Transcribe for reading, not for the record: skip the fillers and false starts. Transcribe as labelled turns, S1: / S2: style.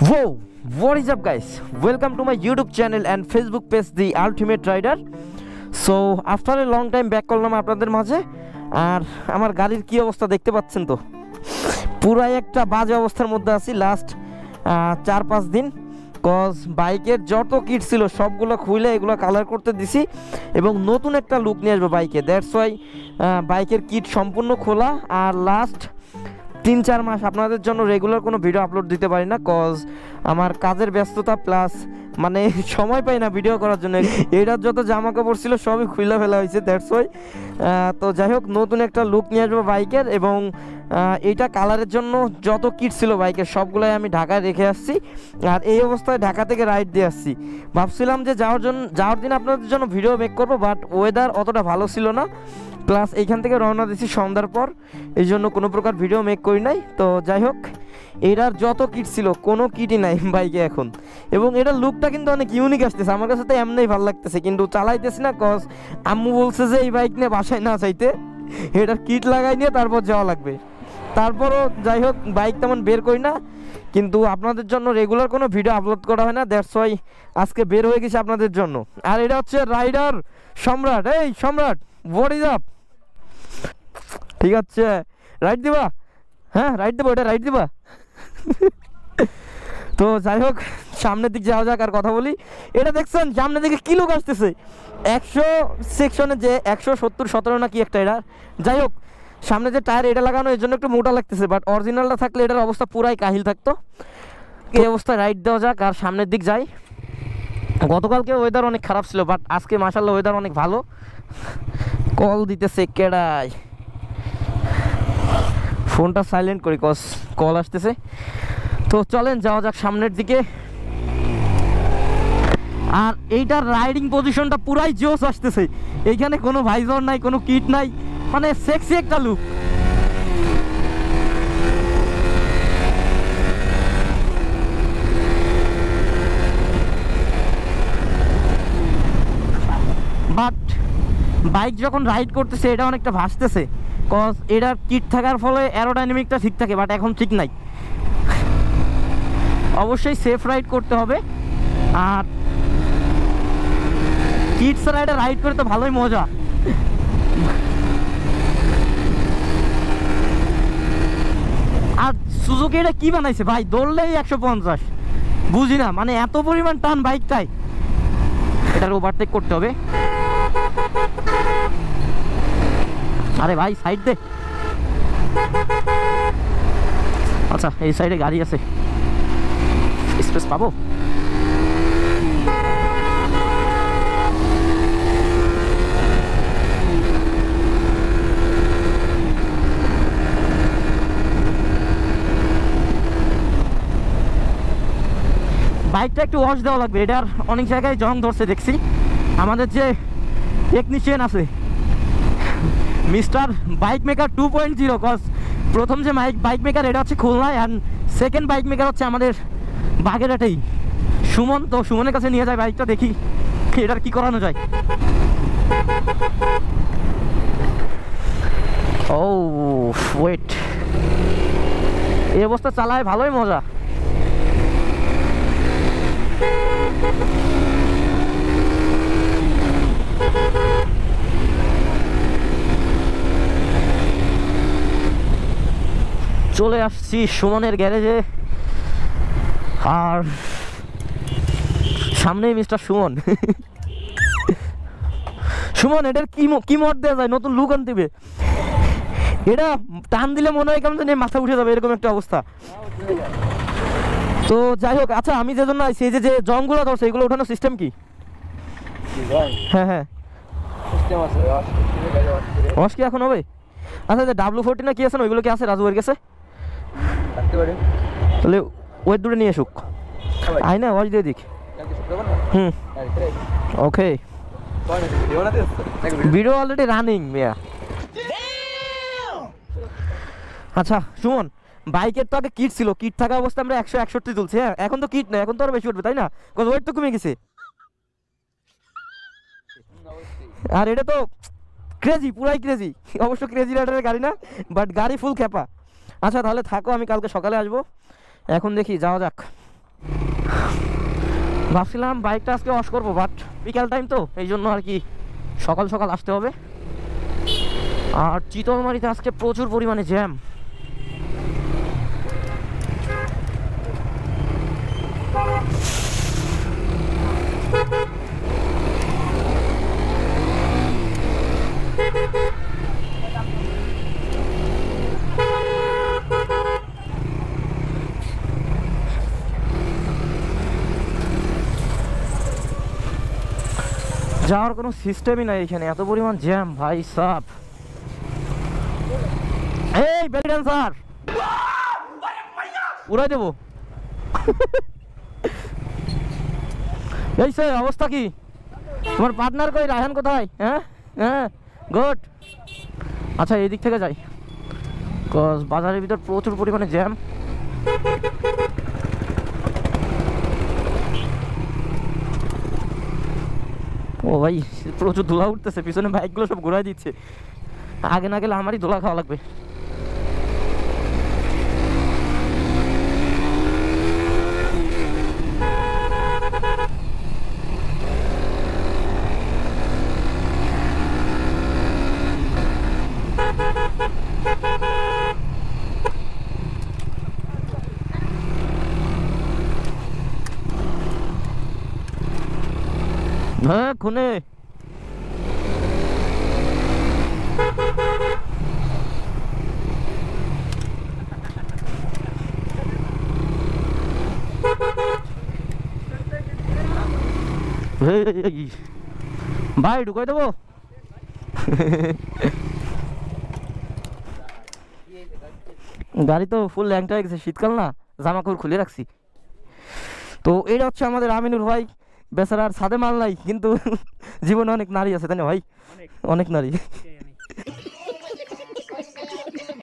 S1: Whoa, what is up guys? Welcome to my YouTube channel and Facebook page The Ultimate Rider. So after a long time back করলাম আপনাদের মাঝে। আর আমার গাড়ির কি অবস্থা দেখতে পাচ্ছেন তো, পুরাই একটা বাজে অবস্থার মধ্যে আছি লাস্ট 4-5 দিন। কজ বাইকের যত কিট ছিল সবগুলো খুলে এগুলো কালার করতে দিছি এবং নতুন একটা লুক নিয়ে আসবো বাইকে। দ্যাটস ওয়াই বাইকের কিট সম্পূর্ণ খোলা। আর লাস্ট 3-4 মাস আপনাদের জন্য রেগুলার কোনো ভিডিও আপলোড দিতে পারি না, কজ আমার কাজের ব্যস্ততা প্লাস মানে সময় পাই না ভিডিও করার জন্য। এটার যত জামা কাপড় ছিল সবই খুলে ফেলা হয়েছে, দ্যাটস ওয়াই। তো যাই হোক, নতুন একটা লুক নিয়ে আসবো বাইকের এবং এইটা কালারের জন্য যত কিট ছিল বাইকের সবগুলোই আমি ঢাকায় রেখে আসছি। আর এই অবস্থায় ঢাকা থেকে রাইড দিয়ে আসছি। ভাবছিলাম যে যাওয়ার দিন আপনাদের জন্য ভিডিও মেক করবো, বাট ওয়েদার অতটা ভালো ছিল না, প্লাস এইখান থেকে রওনা দিয়েছি সন্ধ্যার পর, এই জন্য কোনো প্রকার ভিডিও মেক করি নাই। তো যাই হোক, এটার যত কিট ছিল কোনো কিটই নাই বাইকে এখন। এবং এটার লুকটা কিন্তু অনেক ইউনিক আসতেছে, আমার কাছে তো এমনিই ভালো লাগতেছে, কিন্তু চালাইতেছি না, কজ আম্মু বলছে যে এই বাইক নিয়ে বাসায় না চাইতে, এটার কিট লাগাই নিয়ে তারপর যাওয়া লাগবে। তারপরও যাই হোক, বাইক তেমন বের করি না, কিন্তু আপনাদের জন্য রেগুলার কোনো ভিডিও আপলোড করা হয় না, দ্যাটস ওয়াই আজকে বের হয়ে গেছে আপনাদের জন্য। আর এটা হচ্ছে রাইডার সম্রাট। এই সম্রাট, হোয়াট ইজ আপ? ঠিক আছে, রাইড দিবা? হ্যাঁ রাইড দেবো, এটা রাইড দিবা? তো যাই হোক, সামনের দিক যাওয়া যাক আর কথা বলি। এটা দেখছেন সামনের দিকে কি লোক আসতেছে, 100 সেকশনে যে 170-17 না কি একটা। এটা যাই হোক, সামনে যে টায়ার এটা লাগানো এর জন্য একটু মোটা লাগতেছে, বাট অরিজিনালটা থাকলে এটার অবস্থা পুরাই কাহিল থাকতো। এই অবস্থায় রাইড দেওয়া যাক আর সামনের দিক যাই। গতকালকে ওয়েদার অনেক খারাপ ছিল, বাট আজকে মাশাআল্লাহ ওয়েদার অনেক ভালো। কল দিতেছে কেডাই, ফোনটা সাইলেন্ট করি কজ কল আসতেছে। তো চলেন যাওয়া যাক সামনের দিকে। আর এইটার রাইডিং পজিশনটা পুরাই জোস আসতেছে, এইখানে কোনো ভাইজর নাই, কোনো কিট নাই, মানে সেক্সি একটা লুক। বাট বাইক যখন রাইড করতেছে এটা অনেকটা ভাসতেছে, কজ এটার কিট থাকার ফলে অ্যারোডাইনামিকটা ঠিক থাকে, বাট এখন ঠিক নাই। অবশ্যই সেফ রাইড করতে হবে, আর কিট ছাড়া এটা রাইড করে তো ভালোই মজা। আর সুজুকি এটা কি বানাইছে ভাই, দৌড়লেই 150, বুঝি না মানে এত পরিমাণ টান বাইকটাই। এটার ওভারটেক করতে হবে। আরে ভাই সাইড দে। আচ্ছা, এই সাইডে গাড়ি আছে, স্পেস পাবো? বাইকটা একটু ওয়াশ দেওয়া লাগবে, এটার অনেক জায়গায় জং ধরছে দেখছি। আমাদের যে টেকনিশিয়ান আছে মিস্টার বাইক মেকার 2.0, কজ প্রথম যে বাইক মেকার এটা হচ্ছে খুলনায়, আর সেকেন্ড বাইক মেকার হচ্ছে আমাদের বাগেরহাটেই সুমন। তো সুমনের কাছে নিয়ে যায় বাইকটা, দেখি এটার কি করানো যায়। ও ওয়েট, এই অবস্থা চালায় ভালোই মজা। চলে আসছি সুমনের গ্যারেজে, আর সামনেই মিস্টার সুমন। সুমন, এটার কি মড দেওয়া যায়, নতুন লুক আনতে হবে। এটা টান দিলে মনে হয় কেমন জানি মাথা উঠে যাবে, এরকম একটা অবস্থা। তো যাই হোক, আচ্ছা আমি যে জন্য সেই যে জংগুলো ধরছে এগুলো ওঠানোর সিস্টেম কি? হ্যাঁ হ্যাঁ, ওয়াশ কি এখন হবে? আচ্ছা, যে W40 না কি আছে না ওইগুলো কি আছে রাজুয়ের কাছে? তাহলে ওয়েট দূরে নিয়ে আসুক, আয় না ওয়াশ দিয়ে দিক। ওকে, ভিডিও অলরেডি রানিং মিয়া। আচ্ছা সুমন, বাইকের তো আগে কিট ছিল, কিট থাকা অবস্থা আমরা 161 তুলছি। হ্যাঁ, এখন তো কিট নেই, এখন তো আরো বেশি উঠবে তাই না? কজ ওয়েট তো কমে গেছে। আর এটা তো ক্রেজি, পুরাই ক্রেজি। অবশ্য ক্রেজি রাইডারের গাড়ি না, বাট গাড়ি ফুল খেপা। আচ্ছা তাহলে থাকো, আমি কালকে সকালে আসবো। এখন দেখি যাওয়া যাক। ভাবছিলাম বাইকটা আজকে ওয়াশ করবো, বাট বিকাল টাইম তো এই জন্য আর কি সকাল সকাল আসতে হবে। আর চিতলমারিতে আজকে প্রচুর পরিমাণে জ্যাম। যাওয়ার কোনো সিস্টেমই নাই এখানে, এত পরিমাণ জ্যাম ভাই সাব। এই বেলি ডান্সার উড়াই দেবো। এই সে অবস্থা কি? তোমার পার্টনার কই? রায়হান কোথায়? হ্যাঁ হ্যাঁ গুড। আচ্ছা এই দিক থেকে যাই, কজ বাজারের ভিতর প্রচুর পরিমাণে জ্যাম। ও ভাই প্রচুর ধুলা উঠতেছে, পিছনে বাইকগুলো সব ঘুরাই দিচ্ছে। আগে না গেলে আমারই ধুলা খাওয়া লাগবে। হ্যাঁ খুনে ভাই ঢুকাই দেবো। গাড়ি তো ফুল ল্যাংটা হয়ে গেছে, শীতকাল না, জামা কাপড় খুলে রাখছি। তো এটা হচ্ছে আমাদের আমিনুর ভাই, বেচারার ছাদে মাল নাই, কিন্তু জীবনে অনেক নারী আছে তাই না ভাই? অনেক নারী।